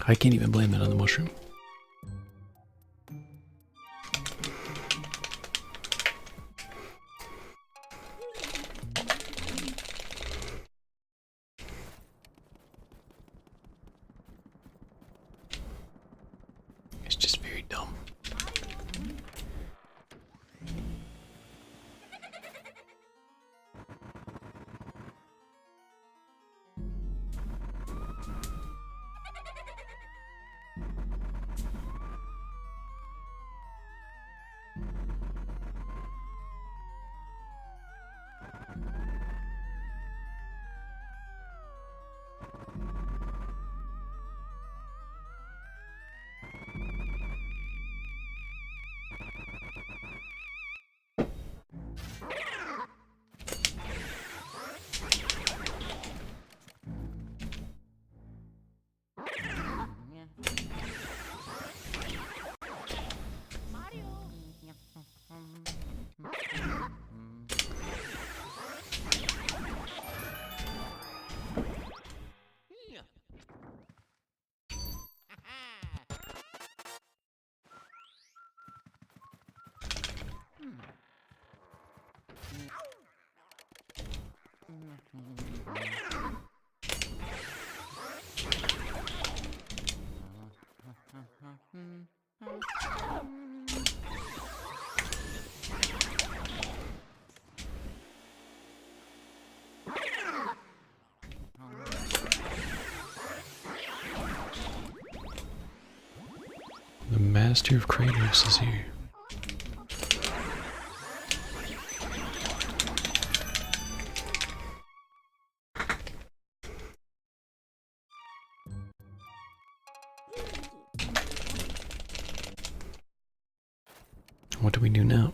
I can't even blame that on the mushroom. It's just very dumb. The Master of Kratos is here. What do we do now?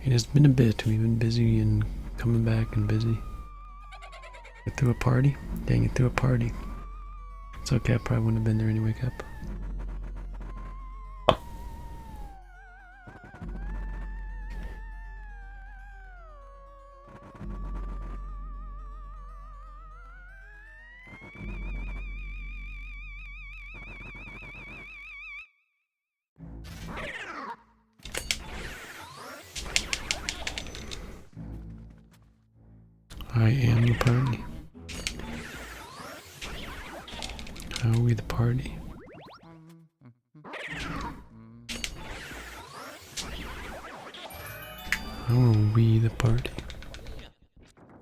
It has been a bit. We've been busy and coming back and busy. Get through a party? Dang it, through a party. It's okay, I probably wouldn't have been there anyway, Cap. I am the party. How are we the party? How are we the party?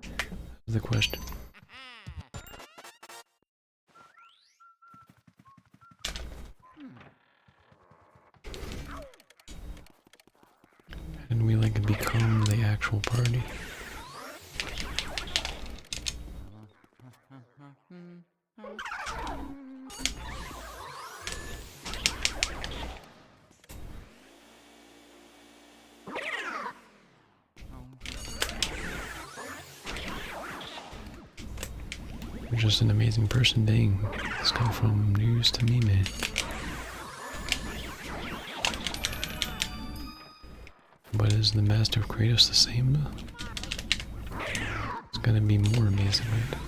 That's the question. And we like become the actual party. You're just an amazing person, dang. This come from news to me, man. But is the Master of Kratos the same though? It's gonna be more amazing, right?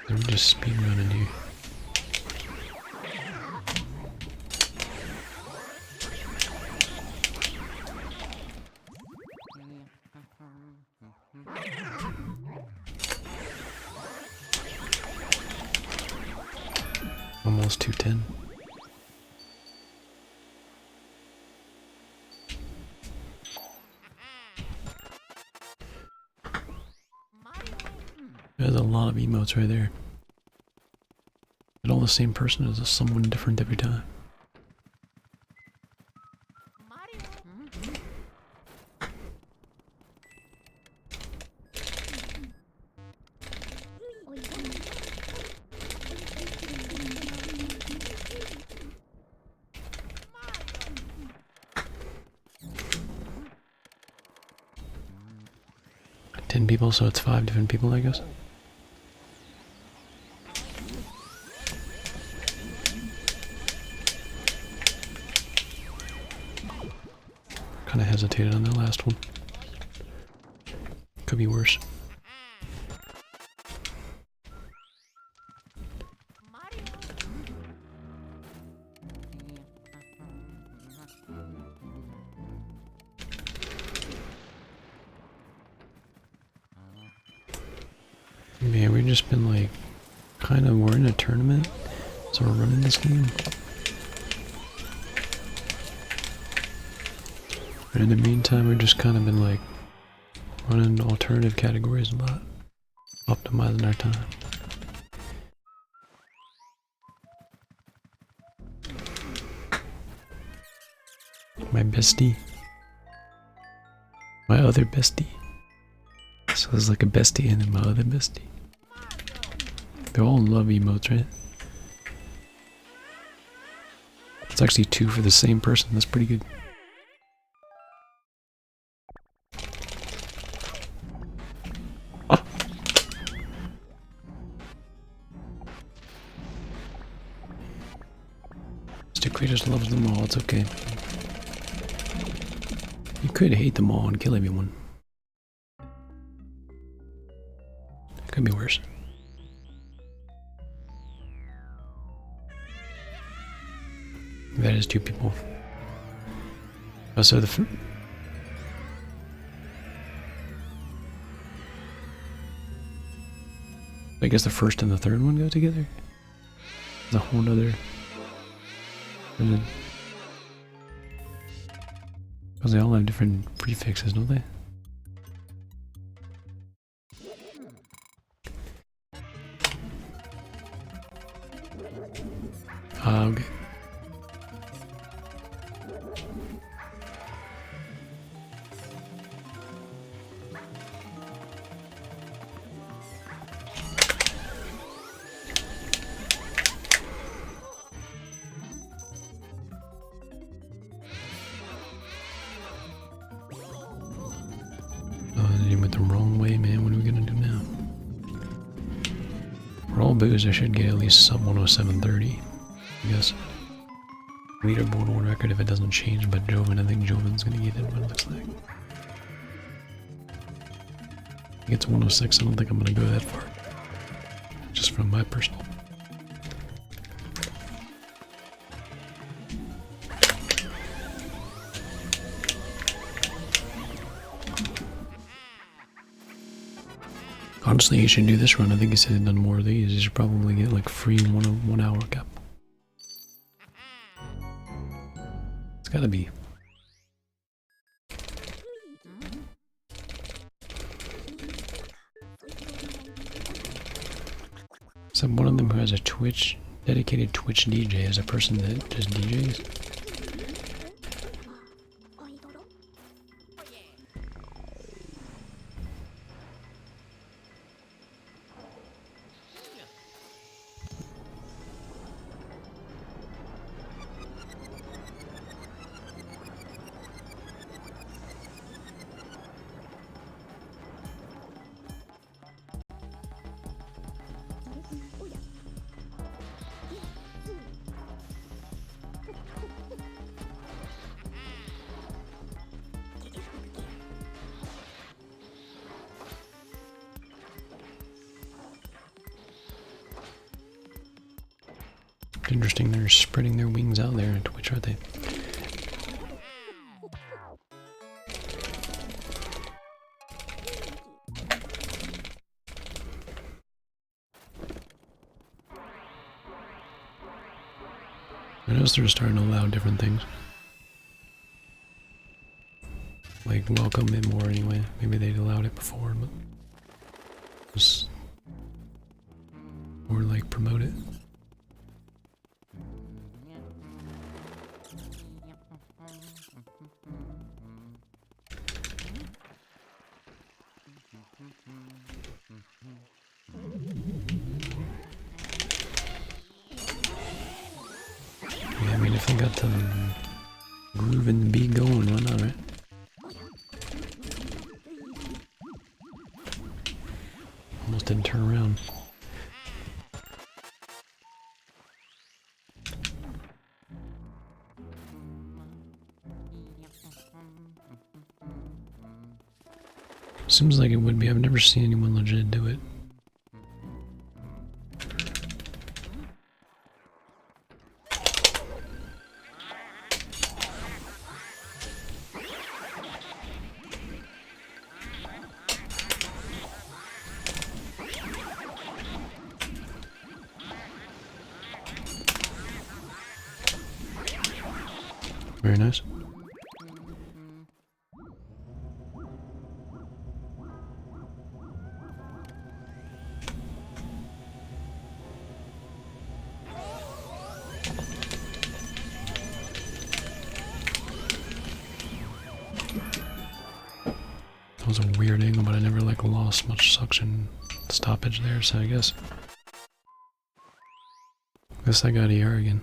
We're just speedrunning here. Almost 210. There's a lot of emotes right there. But all the same person is just someone different every time. People, so it's 5 different people, I guess. kind of hesitated on that last one. Could be worse. Man, we've just been like, we're in a tournament, so we're running this game. But in the meantime, we've just kind of been like, running alternative categories a lot. Optimizing our time. My bestie. My other bestie. So there's like a bestie and then my other bestie. They're all love emotes, right? It's actually 2 for the same person. That's pretty good. Oh. Mr. Kratos loves them all. It's okay. You could hate them all and kill everyone. It could be worse. That is 2 people. Oh, so I guess the first and the third one go together? It's a whole nother... Because they all have different prefixes, don't they? Okay. He went the wrong way, man. What are we gonna do now? For all booze, I should get at least sub 107.30. I guess. Leaderboard world record if it doesn't change, but Joven, I think Joven's gonna get it, what it looks like. If it's 106, I don't think I'm gonna go that far. Just from my personal. Honestly, he should do this run. I think he said he'd done more of these. He should probably get like free 1 hour cap. It's gotta be. So one of them who has a Twitch, dedicated Twitch DJ, is a person that just DJs. Interesting, they're spreading their wings out there on Twitch, aren't they? I noticed they're starting to allow different things. Like, welcome it more anyway. Maybe they'd allowed it before, but... just... or like, promote it. Yeah, I mean, if they got the groove and the beat going, why not, right? Almost didn't turn around. Seems like it would be. I've never seen anyone legit do it. Very nice. That was a weird angle, but I never like lost much suction stoppage there, so I guess I got ER again.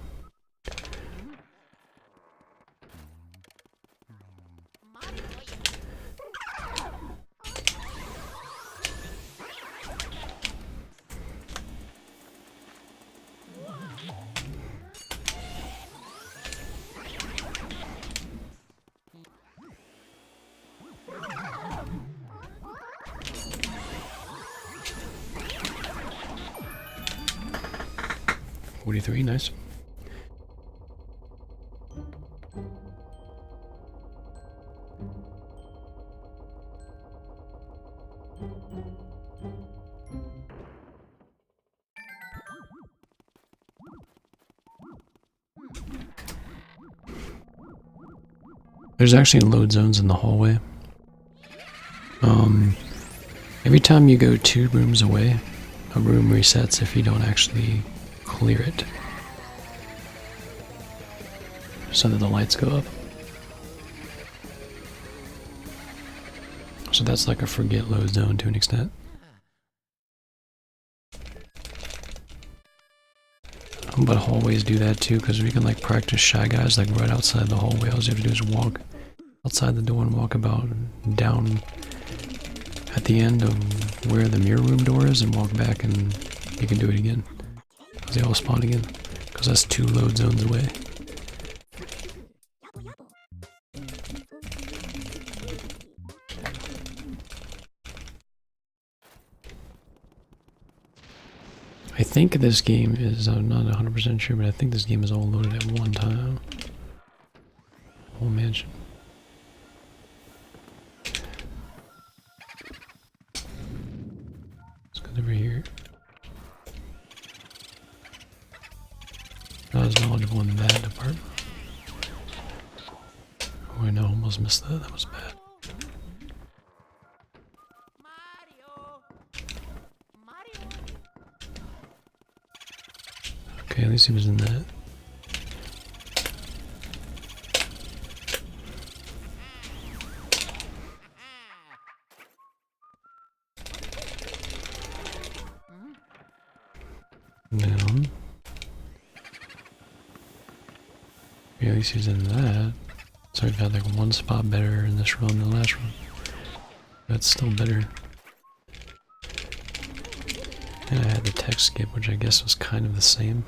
.43, nice. There's actually load zones in the hallway. Every time you go 2 rooms away, a room resets if you don't actually clear it, so that the lights go up. So that's like a forget load zone to an extent. But hallways do that too, because we can like practice Shy Guys like right outside the hallway. All you have to do is walk outside the door and walk about down at the end of where the mirror room door is and walk back, and you can do it again. Because they all spawn again. Because that's 2 load zones away. I think this game is, I'm not 100% sure, but I think this game is all loaded at one time. Whole mansion. Let's go over here. Not as knowledgeable in that department. Oh, I know, almost missed that. That was bad. Okay, at least he was in that. Down. Yeah, at least he's in that. So we've got like 1 spot better in this run than the last run. That's still better. And I had the tech skip, which I guess was kind of the same.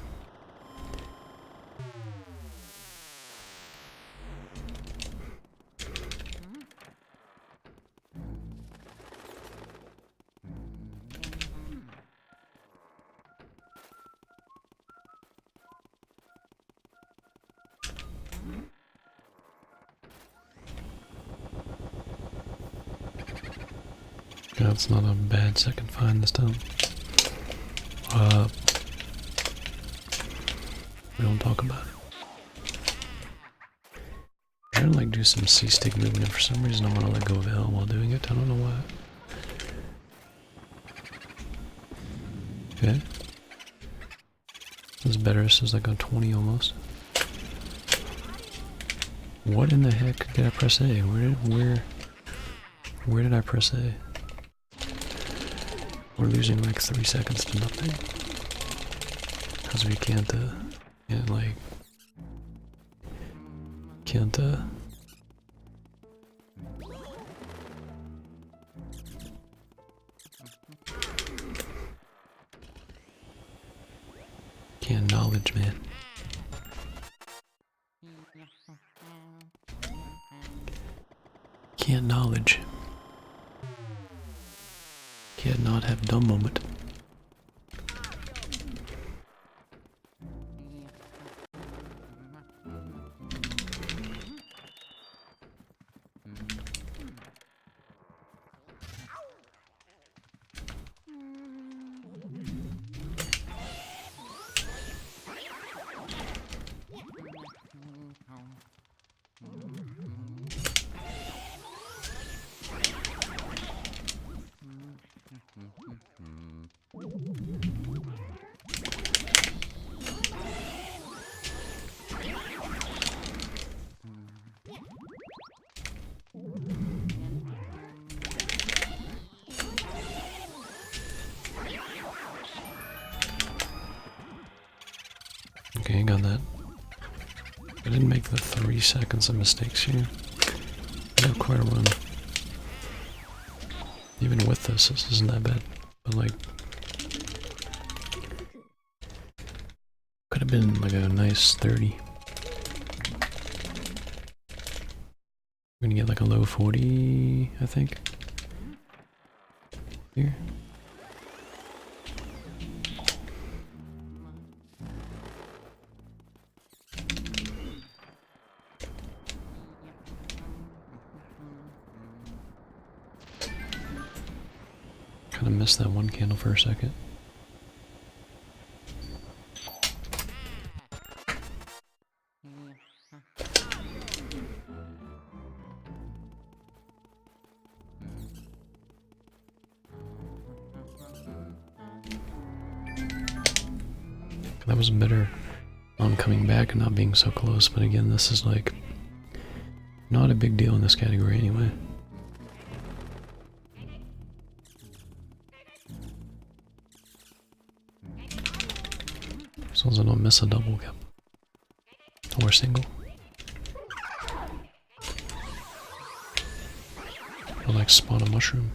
That's not a bad second find this time. We don't talk about it. I'm trying to like do some C-stick movement, and for some reason I want to let go of L while doing it. I don't know why. Okay. This is better. This is like on 20 almost. What in the heck did I press A? Where did I press A? We're losing like 3 seconds to nothing. Because we can't knowledge, man. Can't knowledge. Can't not have dumb moment. Okay, got that. I didn't make the 3 seconds of mistakes here. I have quite a run. Even with this isn't that bad. But like, could have been like a nice 30. We're gonna get like a low 40, I think. Here. Kind of missed that one candle for a second. That was better on coming back and not being so close, but again, this is like not a big deal in this category anyway. As long as I don't miss a double cap or single. Or like spawn a mushroom.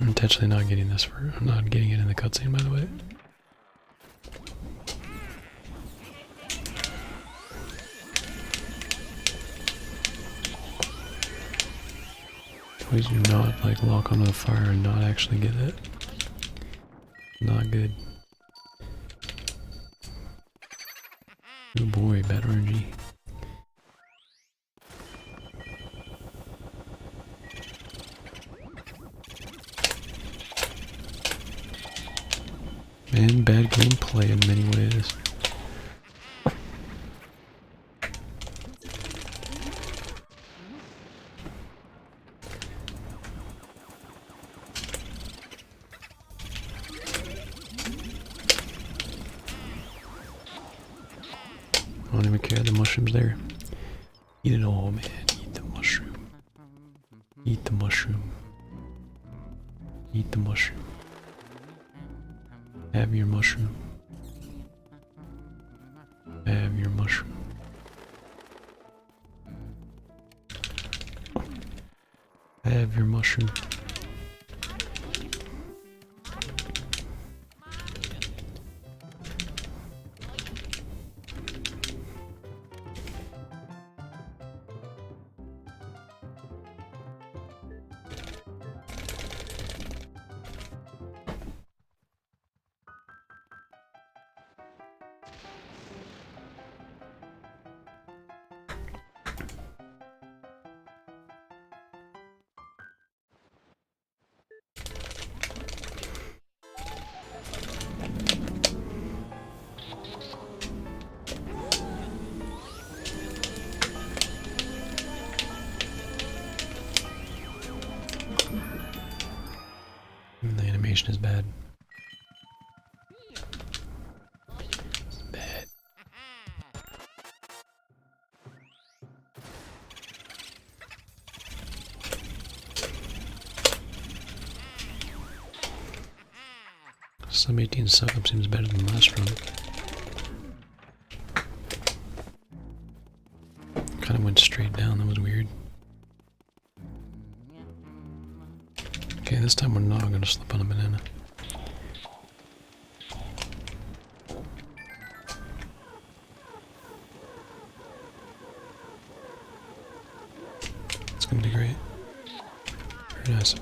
I'm intentionally not getting this for, I'm not getting it in the cutscene, by the way. Please do not like lock onto the fire and not actually get it. Not good. Oh boy, bad RNG. And bad gameplay in many ways. I don't even care, the mushroom's there. Eat it all, man. Eat the mushroom. Eat the mushroom. Eat the mushroom. Have your mushroom. Have your mushroom. Have your mushroom. The animation is bad. It's bad. Some 18 setup seems better than last run. Kind of went straight down, that was weird. Okay, this time we're not gonna slip on a banana. It's gonna be great. Very nice.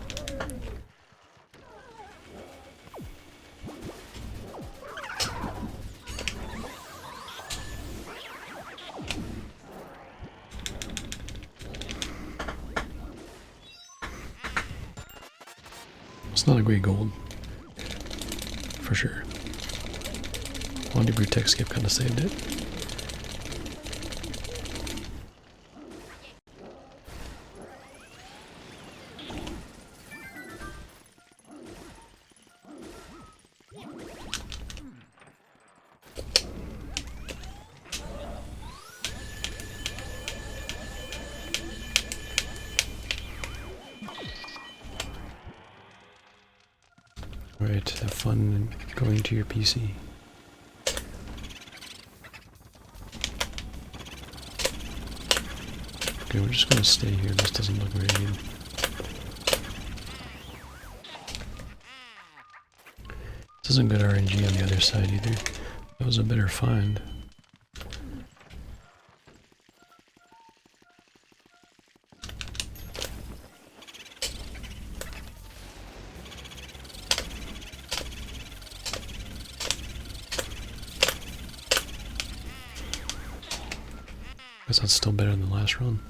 It's not a great gold, for sure. Quantity Brew Tech Skip kind of saved it. Alright, have fun going to your PC. Okay, we're just gonna stay here. This doesn't look very good. This isn't good RNG on the other side either. That was a better find. Guess that's still better than the last run.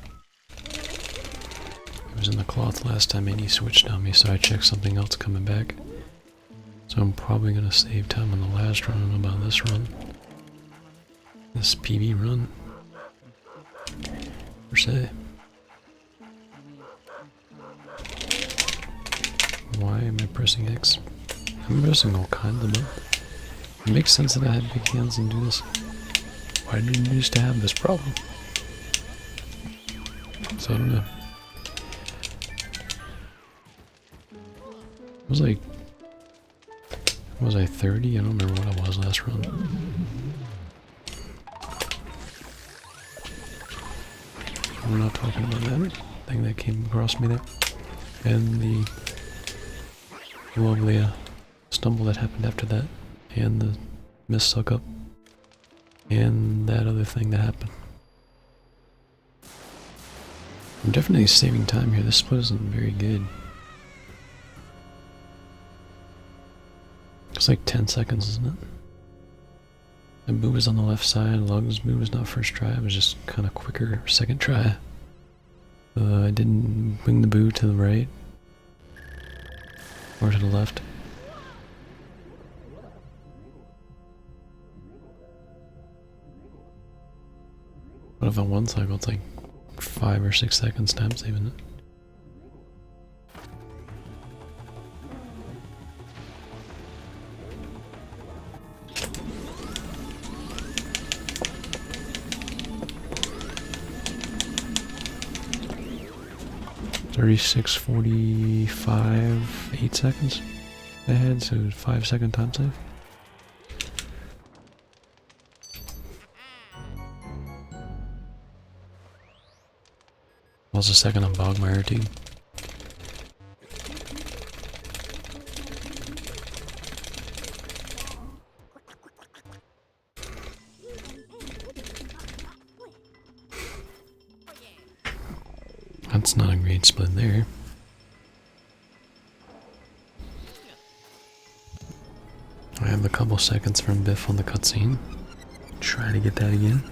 It was in the cloth last time and he switched on me, so I checked something else coming back. So I'm probably gonna save time on the last run and about this run. This PB run. Per se. Why am I pressing X? I'm pressing all kinds of buttons. It makes sense that I have big hands and do this. Why didn't you used to have this problem? So I don't know. It was like, was I 30? I don't remember what I was last run. We're not talking about that thing that came across me there. And the lovely stumble that happened after that. And the missed suck up. And that other thing that happened. I'm definitely saving time here. This split isn't very good. It's like 10 seconds, isn't it? The boo was on the left side. Lug's boo was not first try. It was just kind of quicker second try. I didn't wing the boo to the right. Or to the left. But if on one cycle it's like 5 or 6 seconds time saving it. $36.45, 8 seconds ahead, so 5-second time save. Was a second on Bogmire too. That's not a great split there. I have a couple seconds from Biff on the cutscene. Try to get that again.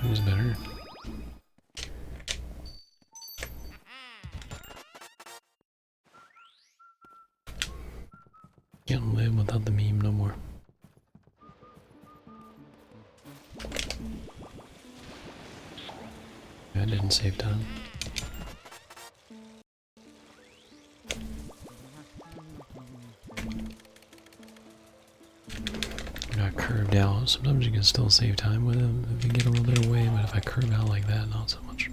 It was better. Can't live without the meme no more. I didn't save time. I got curved out. Sometimes you can still save time with him if you get a little bit away, but if I curve out like that, not so much.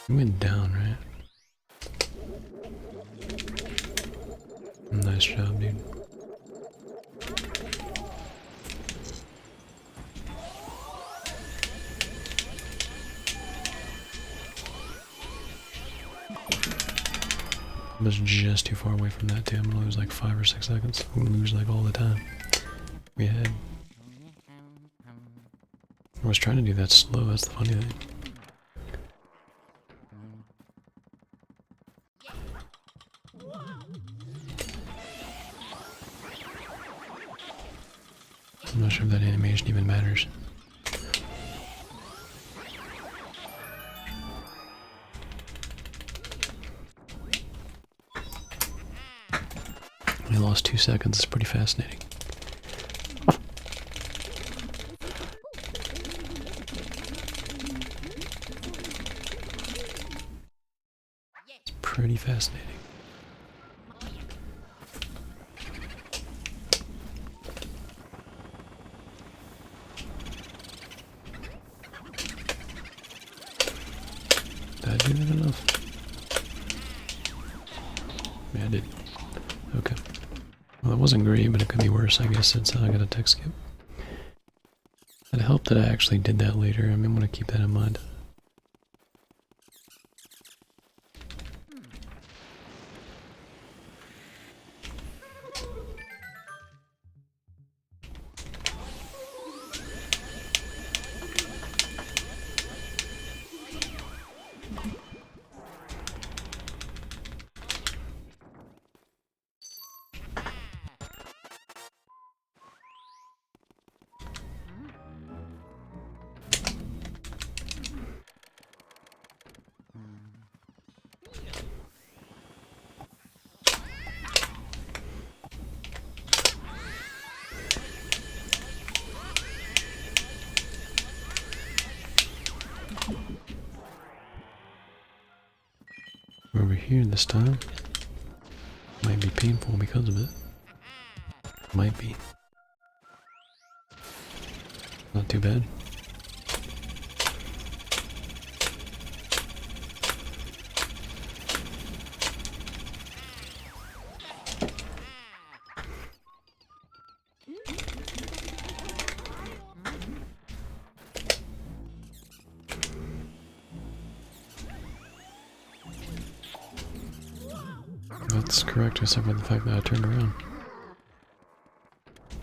You went down, right? Nice job, dude. I was just too far away from that too. I'm gonna lose like 5 or 6 seconds. I'm gonna lose like all the time. We had. I was trying to do that slow, that's the funny thing. I'm not sure if that animation even matters. We lost 2 seconds, it's pretty fascinating. It's pretty fascinating. Did I do that enough? Yeah, I did. Okay. Well, that wasn't great, but it could be worse, I guess, since I got a tech skip. It helped that I actually did that later. I may want to keep that in mind. Over here this time. Might be painful because of it. Might be. Not too bad. That's correct, except for the fact that I turned around.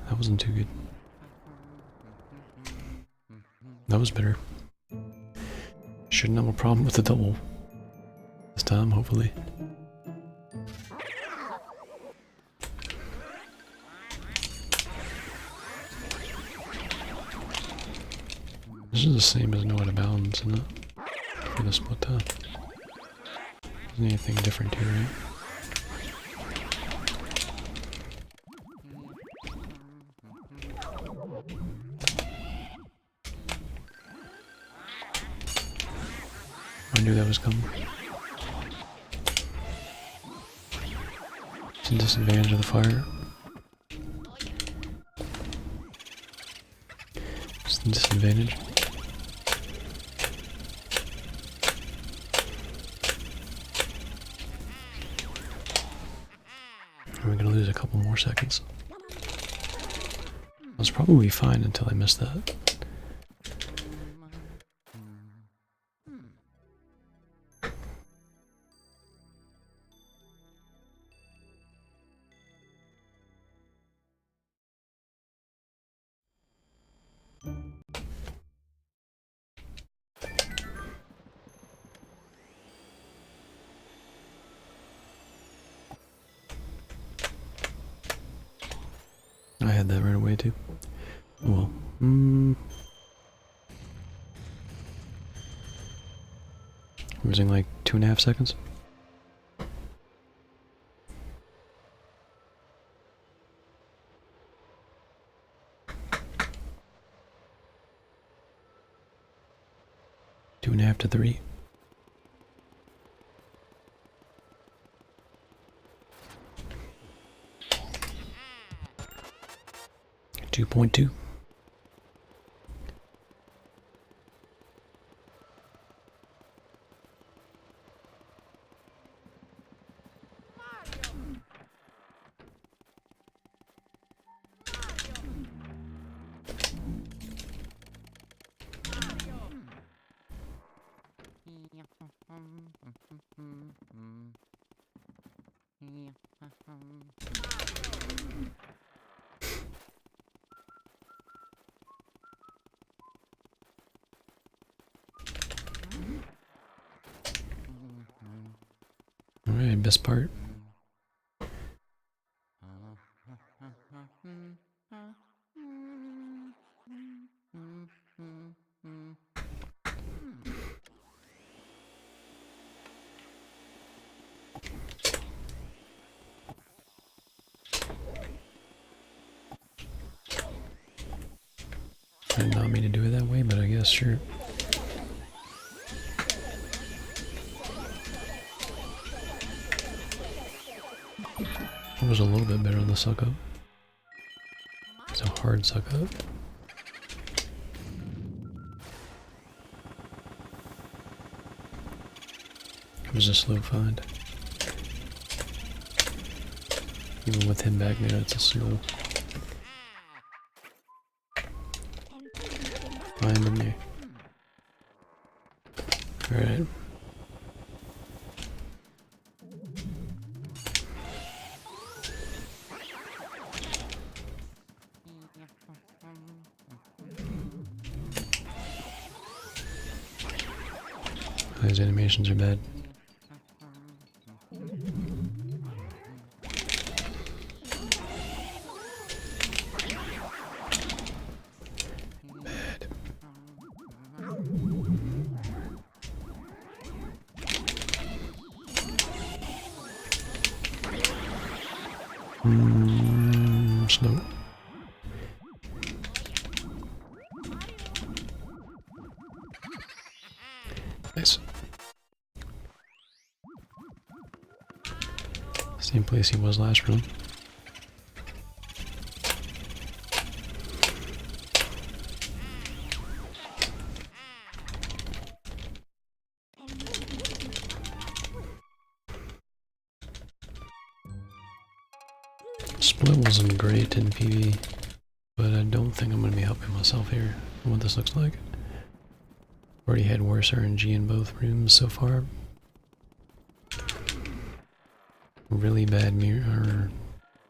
That wasn't too good. That was better. Shouldn't have a problem with the double this time, hopefully. This is the same as no out of bounds, isn't it? For the split time. Isn't anything different here, right? I knew that was coming. It's a disadvantage of the fire. It's a disadvantage. We're gonna lose a couple more seconds. I was probably fine until I missed that. I had that right away too. Well, losing like 2.5 seconds. Two and a half to 3. 2.2. Alright, best part. I did not mean to do it that way, but I guess sure. It was a little bit better on the suck up. It's a hard suck up. It was a slow find. Even with him back there, it's a slow. Find him there. Alright. These animations are bad. Slow. Nice. Same place he was last room. Split wasn't great in PV, but I don't think I'm going to be helping myself here. What this looks like. Already had worse RNG in both rooms so far. Really bad mirror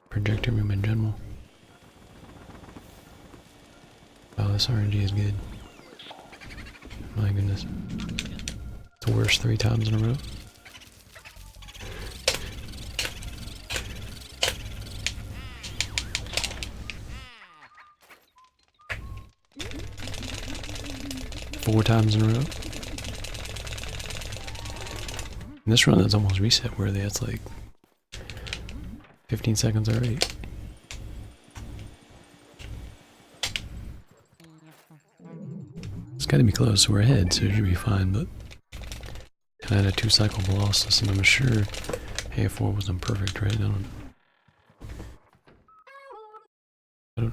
projector room in general. Wow, this RNG is good. My goodness. It's the worst 3 times in a row. Four times in a row. In this run, that's almost reset worthy. It's like 15 seconds already. It's gotta be close, so we're ahead, so it should be fine, but I had a 2-cycle velocity, and I'm sure A4 wasn't perfect, right? I don't know.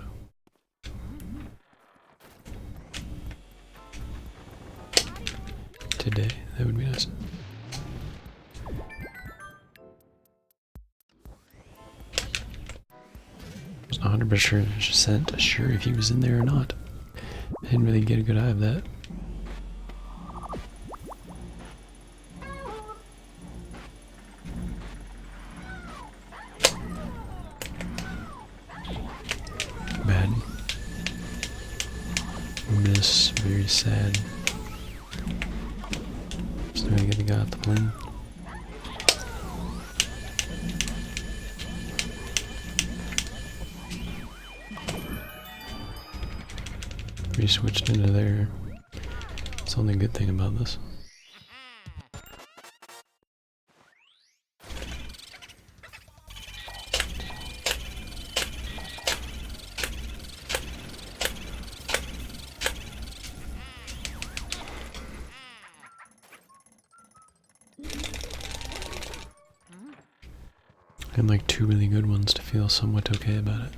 Today, that would be nice. I was not 100% sure if he was in there or not. I didn't really get a good eye of that. Bad. Miss, very sad. Still gonna get the guy at the plane. switched into there. That's the only good thing about this. And like 2 really good ones to feel somewhat okay about it.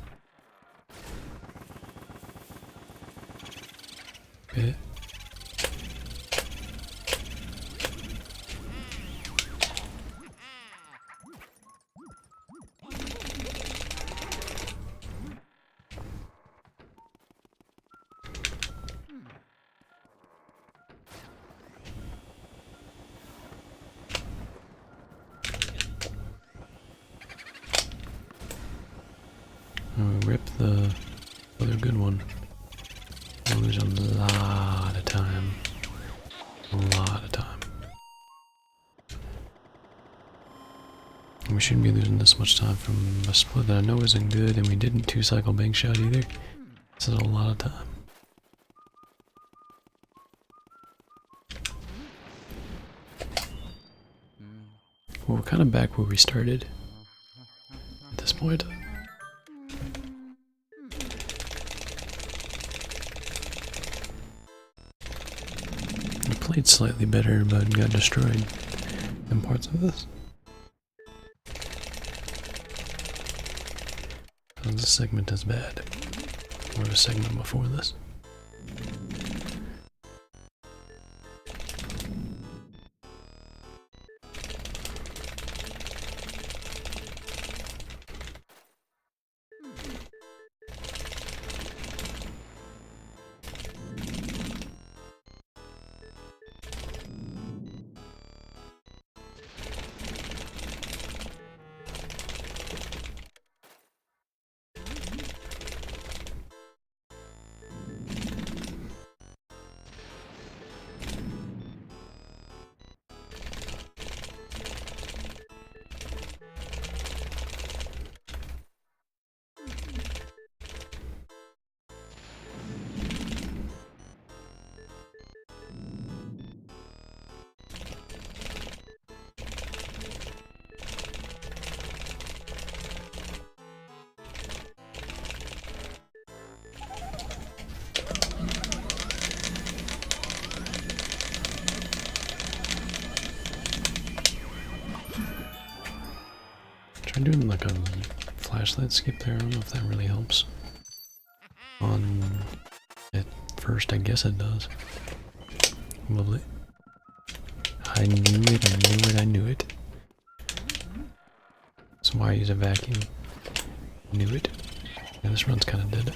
Bit. Rip the other good one. We'll lose a lot of time. A lot of time. And we shouldn't be losing this much time from a split that I know isn't good, and we didn't 2-cycle bank shot either. This is a lot of time. Well, we're kind of back where we started at this point. We played slightly better, but got destroyed in parts of this. So this segment is bad. Or a segment before this. Try doing like a flashlight skip there. I don't know if that really helps. On at first, I guess it does. Lovely. I knew it, I knew it, I knew it. That's why I use a vacuum. Knew it. Yeah, this run's kind of dead.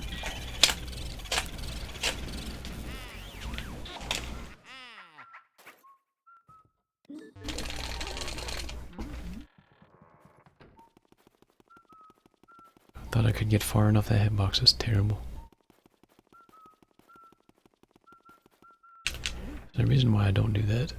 Thought I could get far enough. That hitbox is terrible. There's a reason why I don't do that.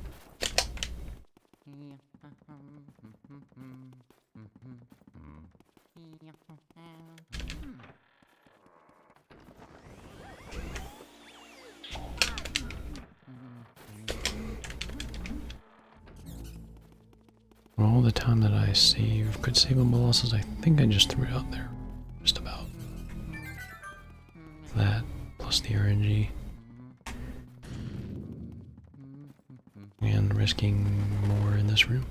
All the time that I could save on losses, I think I just threw it out there. Just about. That, plus the RNG. And risking more in this room.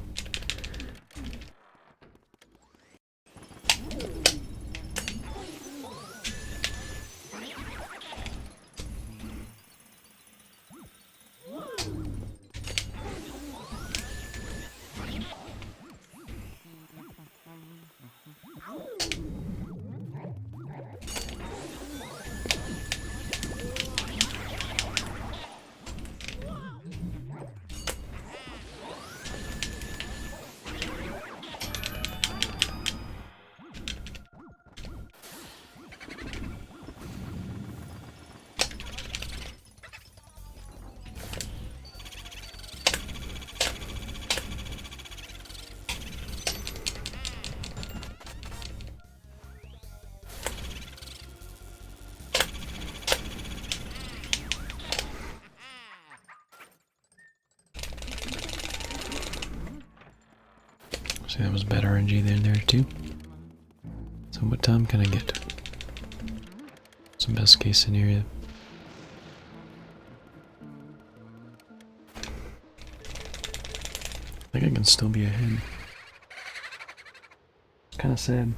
See, that was bad RNG there too. So what time can I get? It's the best case scenario. I think I can still be ahead. It's kind of sad.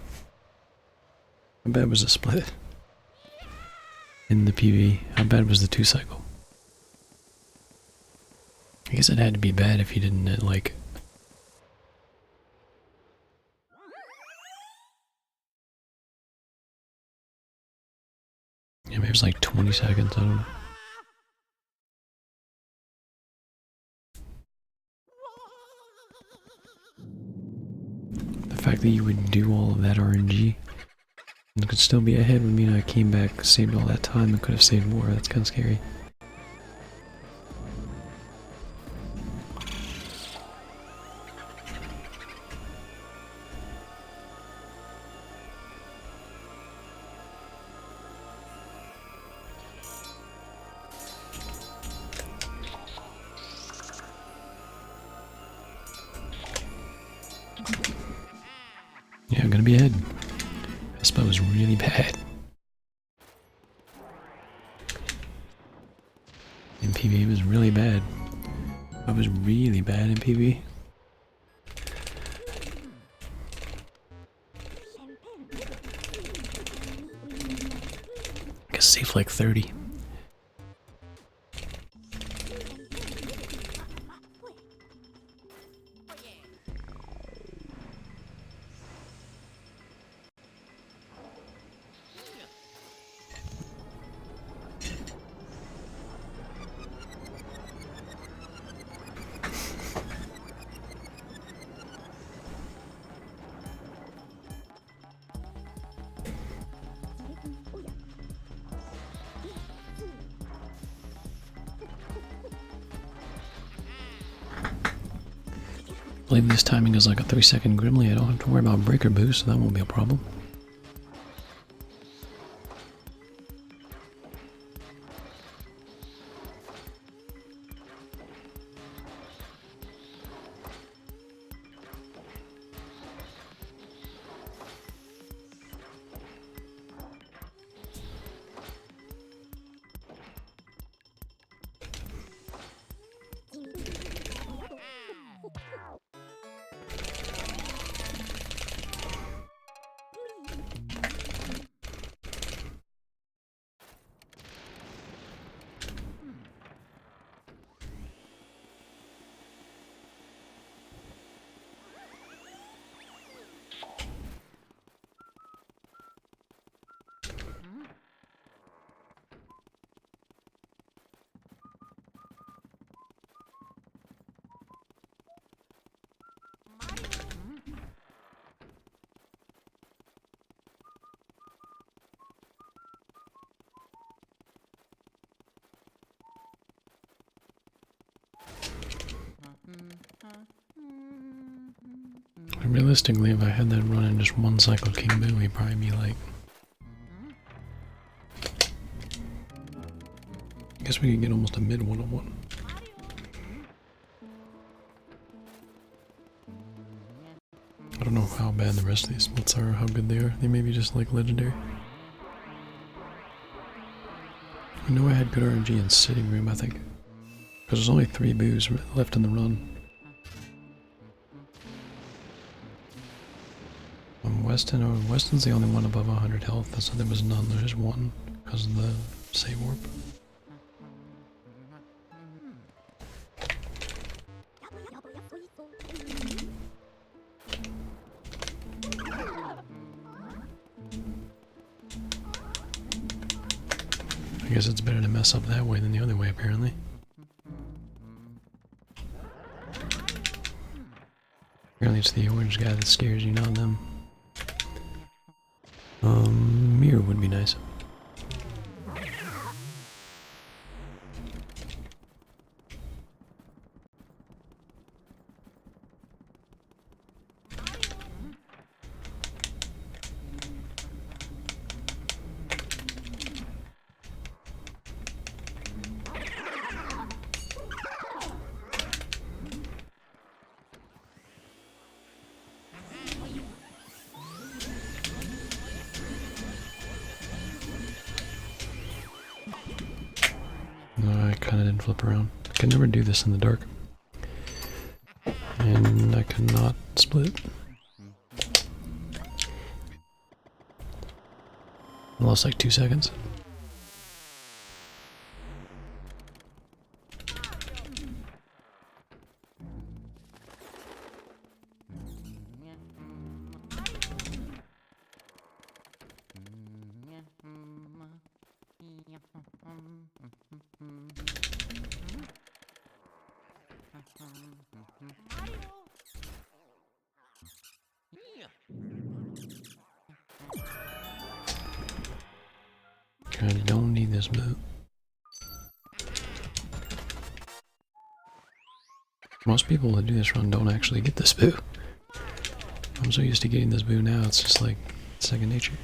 How bad was the split? In the PV, how bad was the 2-cycle? I guess it had to be bad if you didn't like... Yeah, maybe it was like 20 seconds, I don't know. The fact that you would do all of that RNG and could still be ahead would mean I came back, saved all that time, and could have saved more. That's kind of scary. Yeah, I'm gonna be ahead. That spot was really bad. In PV it was really bad. I was really bad in PV. I guess safe like 30. I believe this timing is like a 3-second Grimly. I don't have to worry about breaker boost, so that won't be a problem. Realistically, if I had that run in just one cycle King Boo, he'd probably be like... I guess we could get almost a mid 101. I don't know how bad the rest of these splits are or how good they are. They may be just like legendary. I know I had good RNG in sitting room, I think. Because there's only 3 boos left in the run. Weston's the only one above 100 health, so there was none. There's one because of the save warp. I guess it's better to mess up that way than the other way, apparently. Apparently it's the orange guy that scares you, not them. Mirror would be nice. kinda didn't flip around. I can never do this in the dark. And I cannot split. I lost like 2 seconds. I don't need this move. Most people that do this run don't actually get this boo. I'm so used to getting this boo now, it's just like second nature.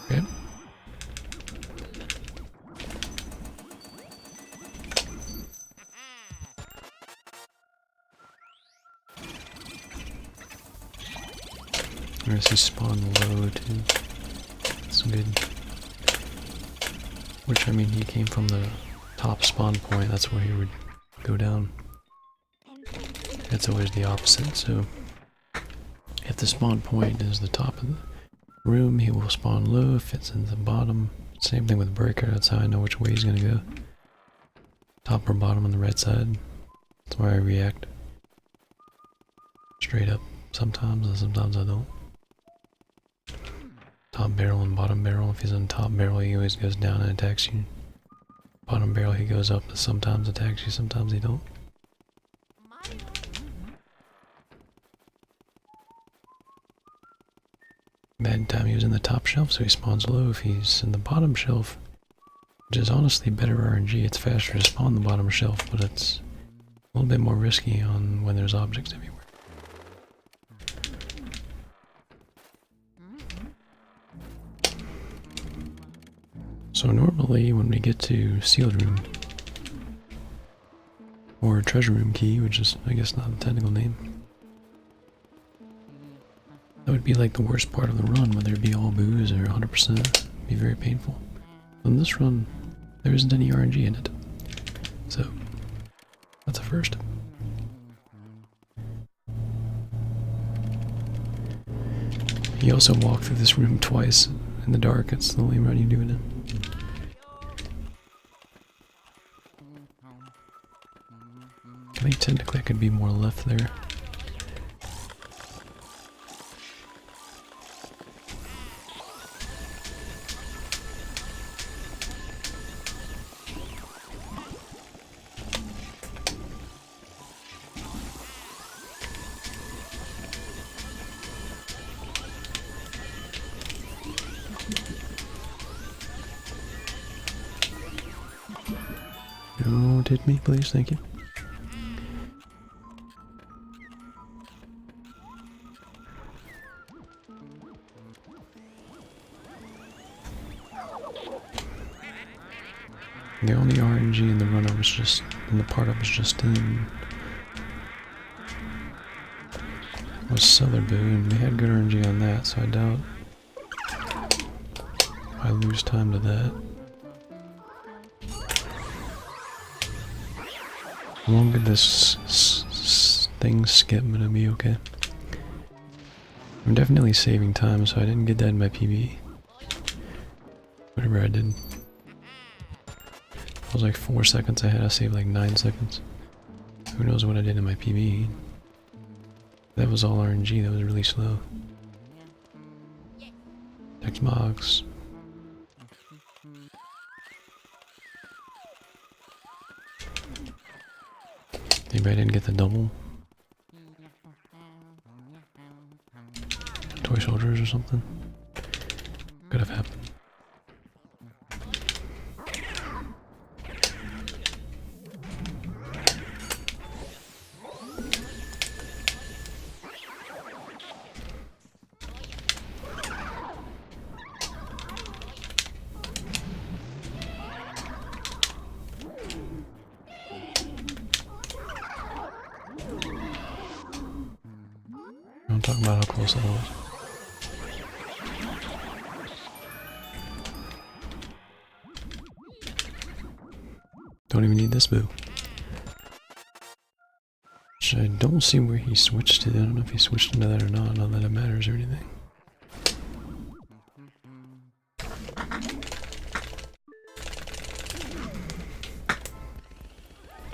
Okay. I see spawn low too. That's good. Which, I mean, he came from the top spawn point, that's where he would go down. It's always the opposite, so if the spawn point is the top of the room, he will spawn low. If it's in the bottom, same thing with breaker, that's how I know which way he's gonna go. Top or bottom on the right side. That's why I react. Straight up sometimes, and sometimes I don't. Top barrel and bottom barrel. If he's on top barrel, he always goes down and attacks you. Bottom barrel, he goes up and sometimes attacks you, sometimes he don't. Bad time he was in the top shelf, so he spawns low. If he's in the bottom shelf, which is honestly better RNG, it's faster to spawn the bottom shelf, but it's a little bit more risky on when there's objects everywhere. So normally when we get to sealed room, or treasure room key, which is I guess not the technical name, that would be like the worst part of the run, whether it be all boos or 100%, be very painful. In this run, there isn't any RNG in it, so that's a first. You also walk through this room twice in the dark, it's the only run you do it in. I think technically I could be more left there. Don't hit me, please, thank you. The only RNG in the run I was just, in the part I was just in, was Cellar Boo, and we had good RNG on that, so I doubt I lose time to that. How long did this thing skip? I'm gonna be okay. I'm definitely saving time, so I didn't get that in my PB. Whatever I did. I was like 4 seconds ahead, I saved like 9 seconds. Who knows what I did in my PB. That was all RNG, that was really slow. Text box. Maybe I didn't get the double. Toy soldiers or something. Could have happened. talking about how close that was. Don't even need this boo. Which I don't see where he switched to. I don't know if he switched into that or not, not that it matters or anything.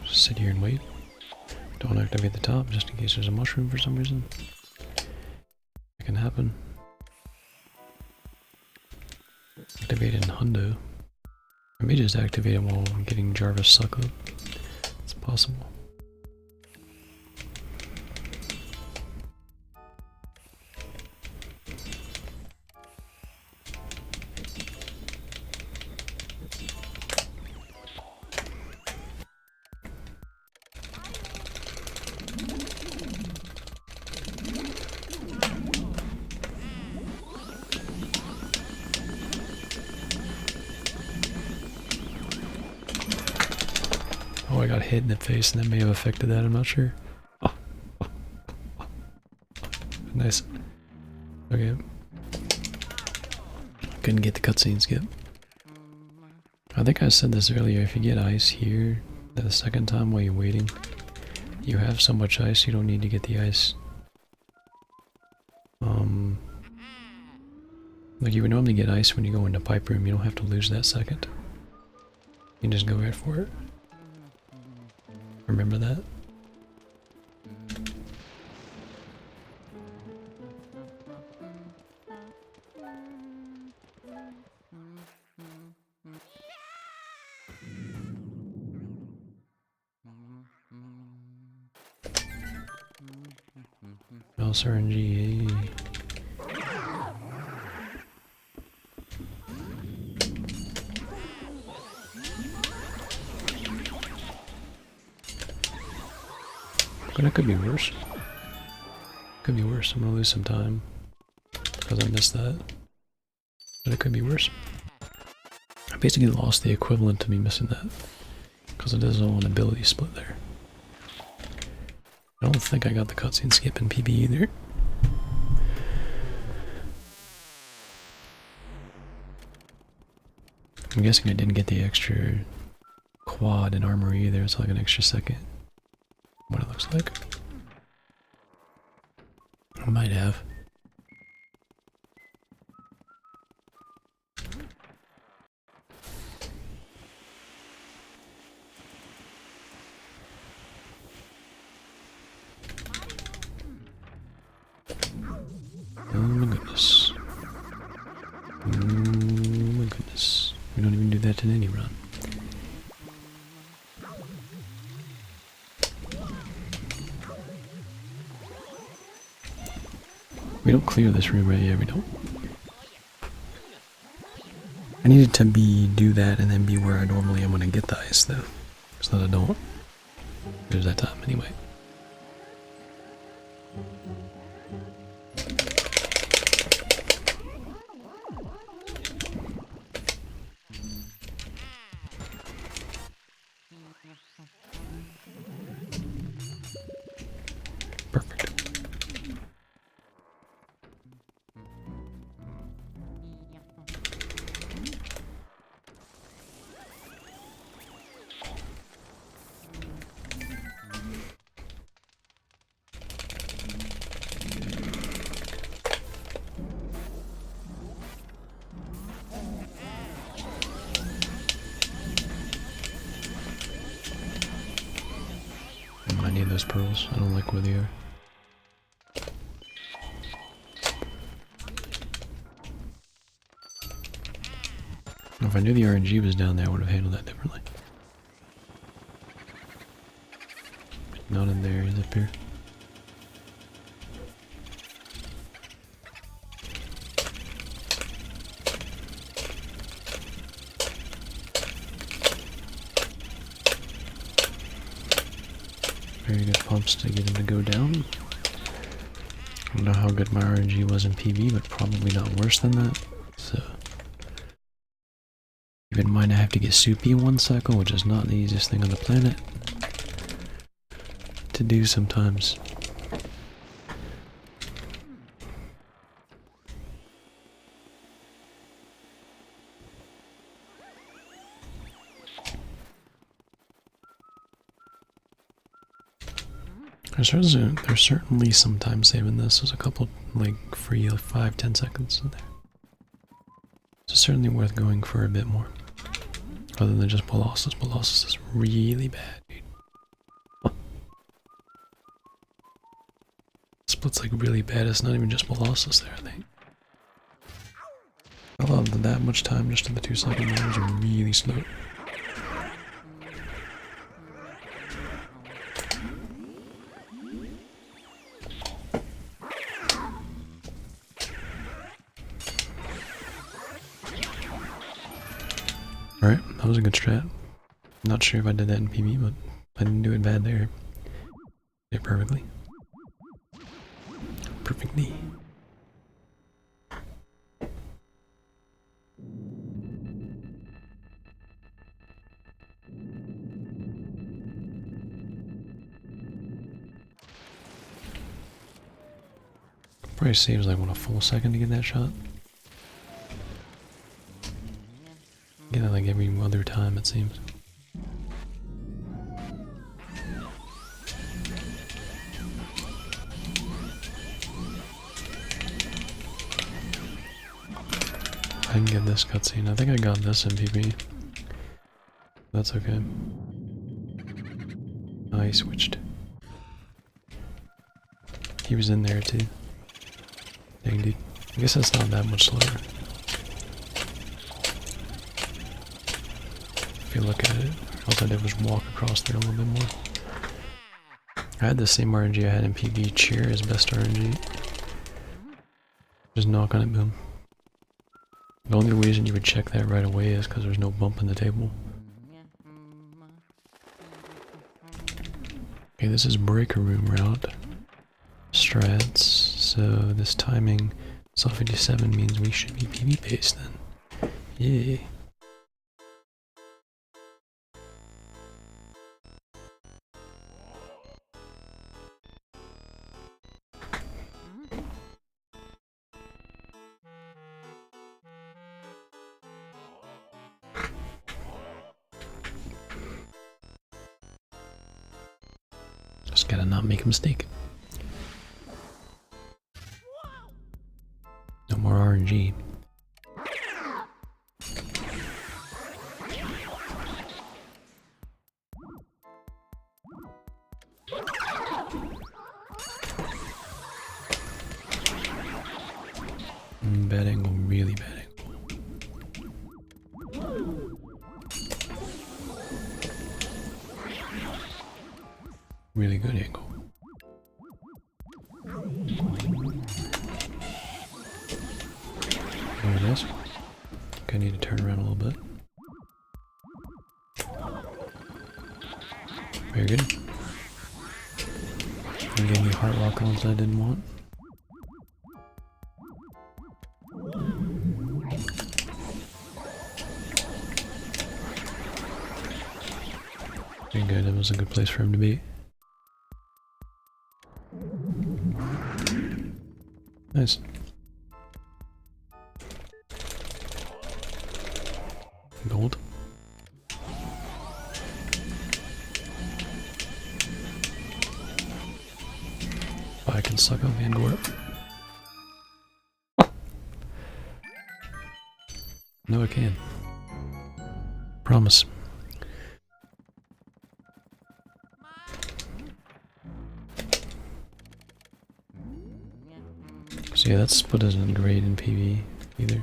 Just sit here and wait. Don't activate the top just in case there's a mushroom for some reason. It can happen. Activate in Hundo. I may just activate it while I'm getting Jarvis suck up. It's possible. Oh, I got hit in the face and that may have affected that, I'm not sure. Oh. Nice. Okay. Couldn't get the cutscene skip. I think I said this earlier, if you get ice here the second time while you're waiting, you have so much ice you don't need to get the ice. Like you would normally get ice when you go into pipe room, you don't have to lose that second. You can just go right for it. Remember that? Mouse RNG. But it could be worse. Could be worse. I'm gonna lose some time because I missed that. But it could be worse. I basically lost the equivalent to me missing that because it is all an ability split there. I don't think I got the cutscene skip in PB either. I'm guessing I didn't get the extra quad and armory either. It's like an extra second. What it looks like. I might have. Oh my goodness. Oh my goodness. We don't even do that in any run. We don't clear this room right yet, we don't. I needed to do that and then be where I normally am when I get the ice though. So that I don't lose that time anyway. Perfect. I need those pearls. I don't like where they are. If I knew the RNG was down there, I would have handled that differently. Not in there, he's up here. Very good pumps to get him to go down. I don't know how good my RNG was in PB, but probably not worse than that. So keep in mind I have to get soupy in 1 cycle, which is not the easiest thing on the planet to do sometimes. There's certainly some time saving this. There's a couple like free like 5-10 seconds in there. It's certainly worth going for a bit more. Other than just Colossus. Colossus is really bad, dude. Split's like really bad. It's not even just Colossus there, I think. I love that much time just in the 2-second range are really slow. Alright, that was a good strat. Not sure if I did that in PB, but I didn't do it bad there. Did it perfectly. Perfectly. Probably saves like, what, a full second to get that shot? Get it like every other time, it seems. I can get this cutscene. I think I got this in PB. That's okay. I switched. He was in there too. Dang, dude. I guess that's not that much slower. If you look at it, all I did was walk across there a little bit more. I had the same RNG I had in PB. Cheer is best RNG. Just knock on it, boom. The only reason you would check that right away is because there's no bump in the table. Okay, this is breaker room route. Strats, so this timing, Soft 57 means we should be PB based then. Yay. Just gotta not make a mistake. No more RNG. Bad angle, really bad angle. Really good angle. Over this. I need to turn around a little bit. Very good. And gave me heart lock ons I didn't want. Very good, that was a good place for him to be. Nice. Gold. Oh, I can suck up and go up. No, I can. Promise. So yeah, that split isn't great in PV either.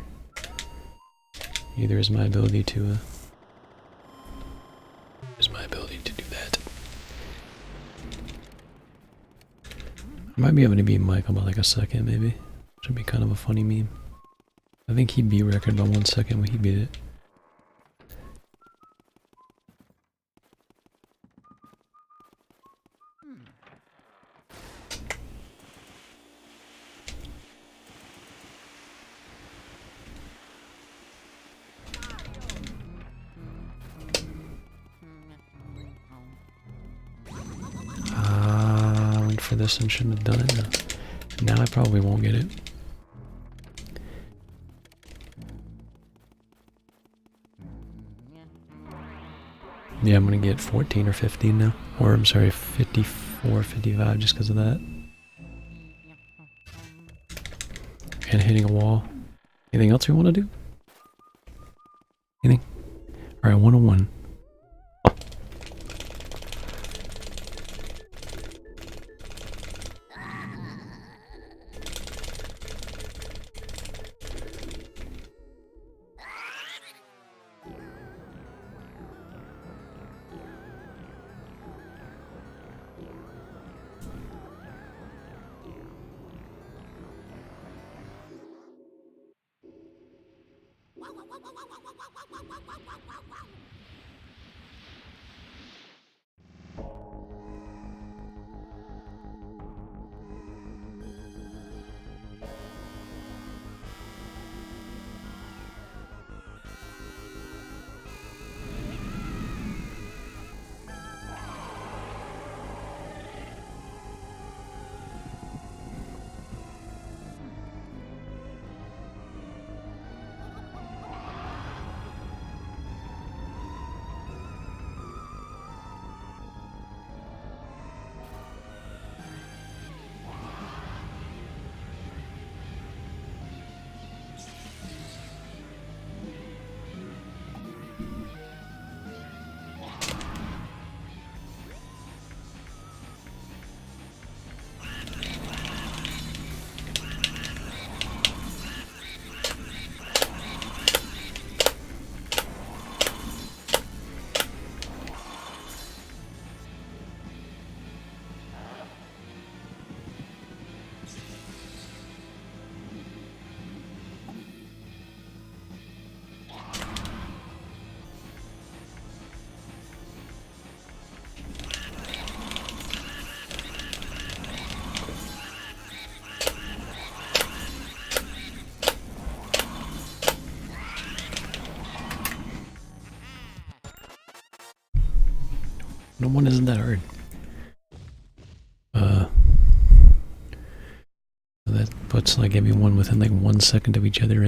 Either is my ability to do that. I might be able to beat Michael by like a second, maybe. Should be kind of a funny meme. I think he beat record by 1 second when he beat it. For this and shouldn't have done it. Now I probably won't get it. Yeah, I'm gonna get 14 or 15 now. Or I'm sorry, 50. 455 just because of that. And hitting a wall. Anything else we want to do? Anything? Alright, 101. No one isn't that hard. That puts like everyone within like 1 second of each other